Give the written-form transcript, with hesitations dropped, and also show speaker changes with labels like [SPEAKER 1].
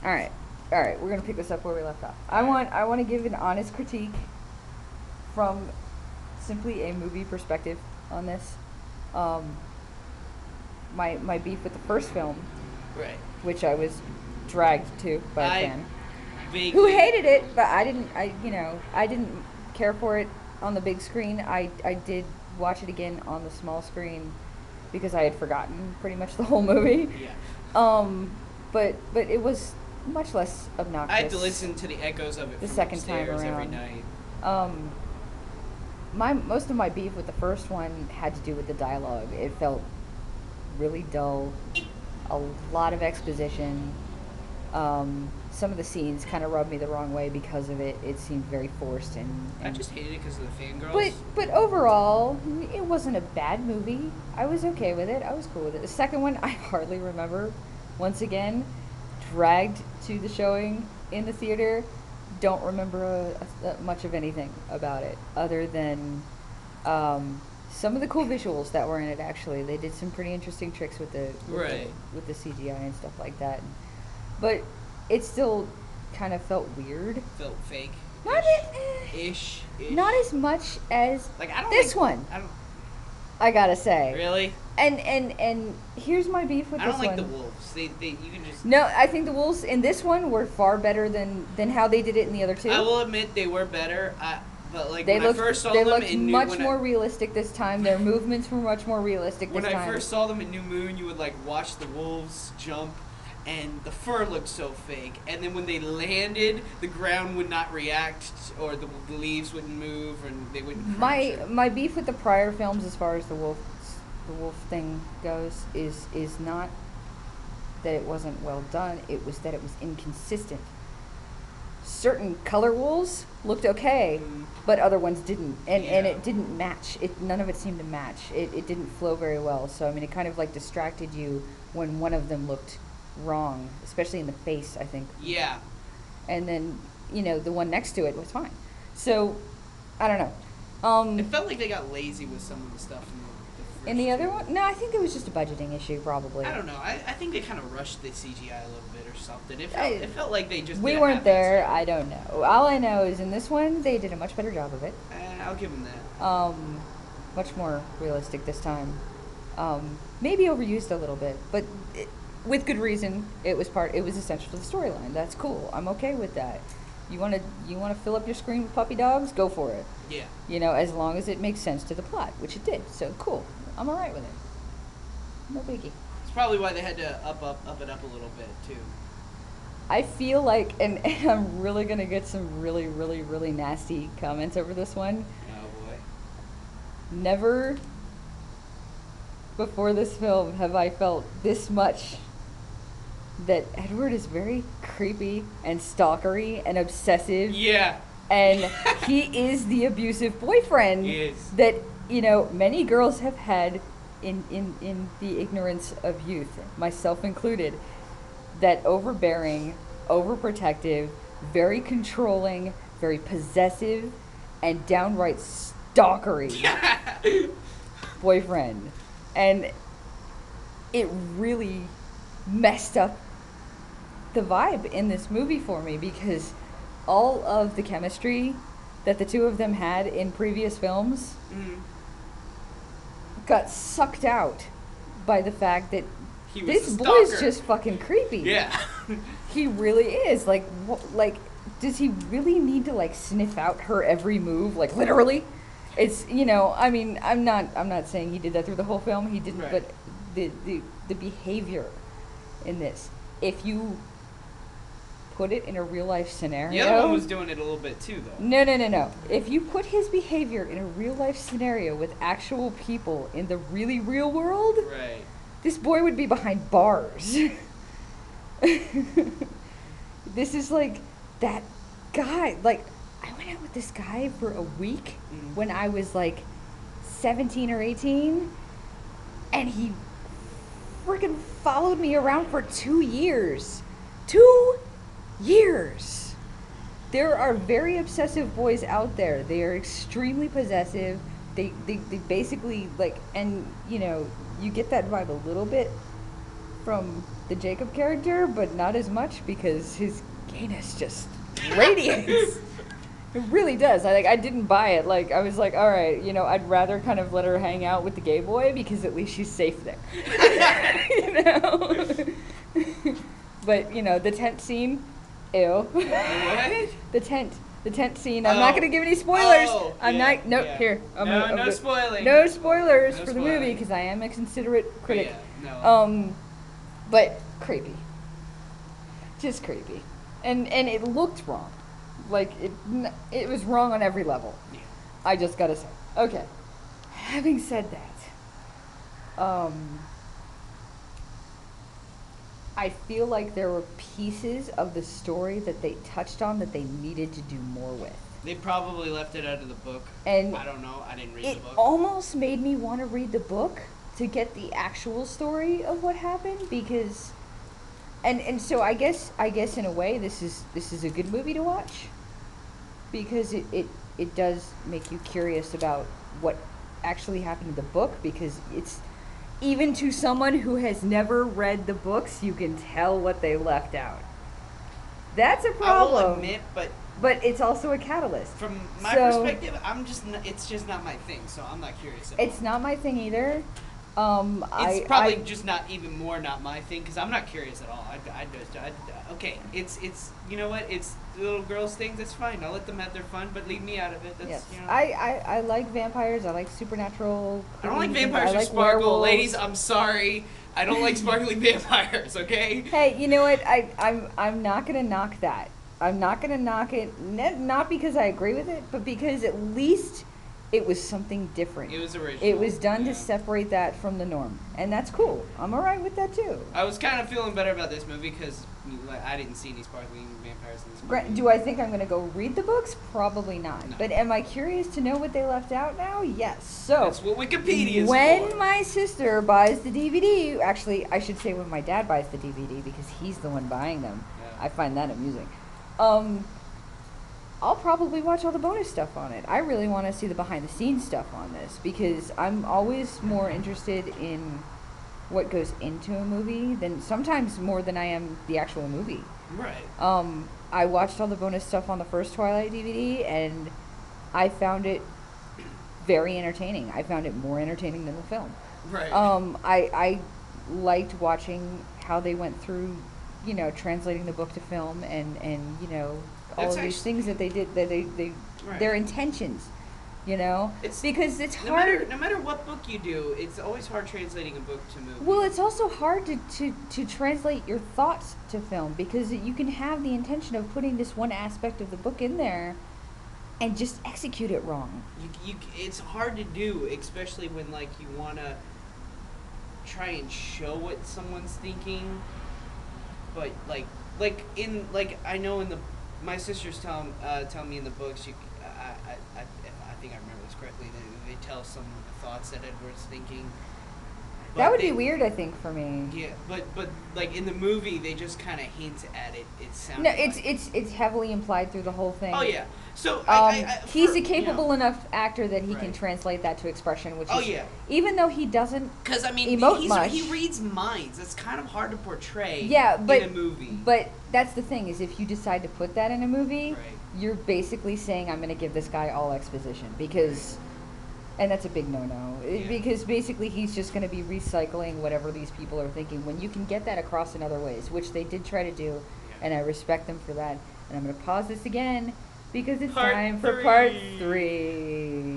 [SPEAKER 1] All right, all right. We're gonna pick this up where we left off. I want to give an honest critique from simply a movie perspective on this. Um, my beef with the first film,
[SPEAKER 2] Right.
[SPEAKER 1] which I was dragged to by a
[SPEAKER 2] I
[SPEAKER 1] fan who
[SPEAKER 2] vaguely.
[SPEAKER 1] hated it, but I didn't. I didn't care for it on the big screen. I did watch it again on the small screen because I had forgotten pretty much the whole movie.
[SPEAKER 2] Yeah.
[SPEAKER 1] Um, but it was much less
[SPEAKER 2] I had to
[SPEAKER 1] obnoxious
[SPEAKER 2] listen to the echoes of it
[SPEAKER 1] the
[SPEAKER 2] from
[SPEAKER 1] second time
[SPEAKER 2] upstairs every
[SPEAKER 1] around.
[SPEAKER 2] night.
[SPEAKER 1] Um, my most of my beef with the first one had to do with the dialogue. It felt really dull, a lot of exposition. Some of the scenes kind of rubbed me the wrong way because of it. It seemed very forced
[SPEAKER 2] I
[SPEAKER 1] and
[SPEAKER 2] just hated it because of the fangirls.
[SPEAKER 1] but overall, it wasn't a bad movie. I was okay with it. I was cool with it. The second one, I hardly remember. Once again, dragged to the showing in the theater. Don't remember much of anything about it other than some of the cool visuals that were in it. Actually, they did some pretty interesting tricks with
[SPEAKER 2] Right.
[SPEAKER 1] with the CGI and stuff like that. But it still kind of felt weird.
[SPEAKER 2] Felt fake.
[SPEAKER 1] Not
[SPEAKER 2] Ish.
[SPEAKER 1] not as much as
[SPEAKER 2] Like I don't.
[SPEAKER 1] this
[SPEAKER 2] like,
[SPEAKER 1] one.
[SPEAKER 2] I don't.
[SPEAKER 1] I gotta say.
[SPEAKER 2] Really.
[SPEAKER 1] And here's my beef with
[SPEAKER 2] I
[SPEAKER 1] this
[SPEAKER 2] don't like
[SPEAKER 1] one.
[SPEAKER 2] the wolves. They you can just.
[SPEAKER 1] No, I think the wolves in this one were far better than how they did it in the other two.
[SPEAKER 2] I will admit they were better. But like
[SPEAKER 1] They
[SPEAKER 2] when
[SPEAKER 1] looked
[SPEAKER 2] I first saw
[SPEAKER 1] they
[SPEAKER 2] them
[SPEAKER 1] looked
[SPEAKER 2] in New
[SPEAKER 1] much
[SPEAKER 2] when
[SPEAKER 1] more
[SPEAKER 2] I,
[SPEAKER 1] realistic this time. Their movements were much more realistic this
[SPEAKER 2] when
[SPEAKER 1] time.
[SPEAKER 2] I first saw them in New Moon, you would like watch the wolves jump, and the fur looked so fake. And then when they landed, the ground would not react, or the leaves wouldn't move, and they wouldn't.
[SPEAKER 1] my
[SPEAKER 2] crunch.
[SPEAKER 1] my beef with the prior films, as far as the wolf thing goes, is not that it wasn't well done. It was that it was inconsistent. Certain color wolves looked okay, but other ones didn't, and
[SPEAKER 2] Yeah.
[SPEAKER 1] it didn't match. None of it seemed to match. It didn't flow very well. So I mean, it kind of like distracted you when one of them looked wrong, especially in the face, I think.
[SPEAKER 2] Yeah.
[SPEAKER 1] And then the one next to it was fine. So I don't know.
[SPEAKER 2] It felt like they got lazy with some of the stuff in the first
[SPEAKER 1] And the other
[SPEAKER 2] two.
[SPEAKER 1] one, no, I think it was just a budgeting issue, probably.
[SPEAKER 2] I don't know. I think they kind of rushed the CGI a little bit or something.
[SPEAKER 1] I-
[SPEAKER 2] It felt like they just.
[SPEAKER 1] We
[SPEAKER 2] did a
[SPEAKER 1] weren't there.
[SPEAKER 2] half-assed
[SPEAKER 1] I don't know. All I know is in this one, they did a much better job of it.
[SPEAKER 2] job. I'll give them that.
[SPEAKER 1] Much more realistic this time. Maybe overused a little bit, but with good reason. It was essential to the storyline. That's cool. I'm okay with that. You want to fill up your screen with puppy dogs? Go for it.
[SPEAKER 2] Yeah.
[SPEAKER 1] As long as it makes sense to the plot, which it did. So cool. I'm all right with it. No biggie.
[SPEAKER 2] It's probably why they had to up it up a little bit too.
[SPEAKER 1] I feel like, and I'm really gonna get some really, really, really nasty comments over this one.
[SPEAKER 2] Oh boy.
[SPEAKER 1] Never before this film have I felt this much that Edward is very creepy and stalkery and obsessive,
[SPEAKER 2] Yeah.
[SPEAKER 1] and he is the abusive boyfriend
[SPEAKER 2] He is.
[SPEAKER 1] that many girls have had in the ignorance of youth, myself included. That overbearing, overprotective, very controlling, very possessive, and downright stalkery boyfriend. And it really messed up the vibe in this movie for me, because all of the chemistry that the two of them had in previous films
[SPEAKER 2] Mhm.
[SPEAKER 1] got sucked out by the fact that
[SPEAKER 2] He was
[SPEAKER 1] this
[SPEAKER 2] a
[SPEAKER 1] boy's
[SPEAKER 2] stalker.
[SPEAKER 1] just fucking creepy.
[SPEAKER 2] Yeah.
[SPEAKER 1] He really is. Like, does he really need to like sniff out her every move? Like, literally? It's I mean, I'm not saying he did that through the whole film. He didn't,
[SPEAKER 2] Right.
[SPEAKER 1] but the behavior in this, if you put it in a real life scenario.
[SPEAKER 2] The other one was doing it a little bit too, though.
[SPEAKER 1] No. If you put his behavior in a real life scenario with actual people in the really real world,
[SPEAKER 2] Right.
[SPEAKER 1] this boy would be behind bars. This is like that guy. Like, I went out with this guy for a week
[SPEAKER 2] Mhm.
[SPEAKER 1] when I was like 17 or 18, and he freaking followed me around for 2 years. 2 years! There are very obsessive boys out there. They are extremely possessive. They basically, like, and you get that vibe a little bit from the Jacob character, but not as much because his gayness just radiates. It really does. I didn't buy it. Like, I was like, all right, I'd rather kind of let her hang out with the gay boy because at least she's safe there. you know? But, the tent scene, ew.
[SPEAKER 2] What?
[SPEAKER 1] The tent scene. I'm not going to give any spoilers. I'm not. Nope.
[SPEAKER 2] Yeah.
[SPEAKER 1] Here.
[SPEAKER 2] No spoiling.
[SPEAKER 1] No spoilers
[SPEAKER 2] No
[SPEAKER 1] for the
[SPEAKER 2] spoiling.
[SPEAKER 1] movie because I am a considerate critic.
[SPEAKER 2] Yeah, no.
[SPEAKER 1] But creepy. Just creepy, and it looked wrong. Like it was wrong on every level.
[SPEAKER 2] Yeah.
[SPEAKER 1] I just gotta say. Okay. Having said that, I feel like there were pieces of the story that they touched on that they needed to do more with.
[SPEAKER 2] They probably left it out of the book.
[SPEAKER 1] And
[SPEAKER 2] I don't know. I didn't read
[SPEAKER 1] it
[SPEAKER 2] the book.
[SPEAKER 1] almost made me want to read the book to get the actual story of what happened because, and so I guess in a way this is a good movie to watch because it does make you curious about what actually happened in the book because it's. Even to someone who has never read the books, you can tell what they left out. That's a problem.
[SPEAKER 2] I will admit,
[SPEAKER 1] but it's also a catalyst.
[SPEAKER 2] From my perspective, it's just not my thing, so I'm not curious at all.
[SPEAKER 1] It's not my thing either.
[SPEAKER 2] It's probably just not even more not my thing because I'm not curious at all. Okay, it's you know what? It's the little girls things. That's fine. I'll let them have their fun, but leave me out of it. That's,
[SPEAKER 1] yes.
[SPEAKER 2] You know.
[SPEAKER 1] I like vampires. I like supernatural.
[SPEAKER 2] I don't like vampires
[SPEAKER 1] I
[SPEAKER 2] who
[SPEAKER 1] like
[SPEAKER 2] sparkle,
[SPEAKER 1] werewolves.
[SPEAKER 2] Ladies. I'm sorry. I don't like sparkling vampires. Okay.
[SPEAKER 1] Hey, you know what? I'm not gonna knock that. I'm not gonna knock it. Not because I agree with it, but because at least it was something different.
[SPEAKER 2] It was original.
[SPEAKER 1] It was done to separate that from the norm, and that's cool. I'm alright with that too.
[SPEAKER 2] I was kind of feeling better about this movie because I didn't see any sparkling vampires in this movie.
[SPEAKER 1] Do I think I'm going to go read the books? Probably not.
[SPEAKER 2] No.
[SPEAKER 1] But am I curious to know what they left out now? Yes. So
[SPEAKER 2] That's what Wikipedia is
[SPEAKER 1] when
[SPEAKER 2] for.
[SPEAKER 1] my sister buys the DVD, actually, I should say when my dad buys the DVD because he's the one buying them.
[SPEAKER 2] Yeah.
[SPEAKER 1] I find that amusing. I'll probably watch all the bonus stuff on it. I really want to see the behind the scenes stuff on this because I'm always more interested in what goes into a movie than sometimes more than I am the actual movie.
[SPEAKER 2] Right.
[SPEAKER 1] I watched all the bonus stuff on the first Twilight DVD and I found it very entertaining. I found it more entertaining than the film.
[SPEAKER 2] Right.
[SPEAKER 1] I liked watching how they went through, translating the book to film and all
[SPEAKER 2] That's
[SPEAKER 1] of these things that they did, that they
[SPEAKER 2] Right.
[SPEAKER 1] their intentions,
[SPEAKER 2] It's
[SPEAKER 1] because it's
[SPEAKER 2] no
[SPEAKER 1] hard.
[SPEAKER 2] matter what book you do, it's always hard translating a book to movie.
[SPEAKER 1] Well, it's also hard to translate your thoughts to film because you can have the intention of putting this one aspect of the book in there and just execute it wrong.
[SPEAKER 2] It's hard to do, especially when you want to try and show what someone's thinking, but I know in the my sister's tell me in the books I think I remember this correctly. They tell some of the thoughts that Edward's thinking.
[SPEAKER 1] That would be weird, I think, for me.
[SPEAKER 2] Yeah, but in the movie, they just kind of hint at it. It sounds.
[SPEAKER 1] No, it's heavily implied through the whole thing.
[SPEAKER 2] Oh yeah. So
[SPEAKER 1] he's a capable enough actor that he can
[SPEAKER 2] Right.
[SPEAKER 1] translate that to expression, which is
[SPEAKER 2] yeah.
[SPEAKER 1] even though he doesn't
[SPEAKER 2] Because
[SPEAKER 1] emote much.
[SPEAKER 2] he reads minds. It's kind of hard to portray.
[SPEAKER 1] Yeah, but
[SPEAKER 2] in a movie.
[SPEAKER 1] But that's the thing is if you decide to put that in a movie,
[SPEAKER 2] Right.
[SPEAKER 1] you're basically saying I'm going to give this guy all exposition because. And that's a big no-no.
[SPEAKER 2] Yeah.
[SPEAKER 1] Because basically he's just going to be recycling whatever these people are thinking when you can get that across in other ways, which they did try to do, and I respect them for that. And I'm going to pause this again because it's
[SPEAKER 2] Part
[SPEAKER 1] time for
[SPEAKER 2] three.
[SPEAKER 1] part 3.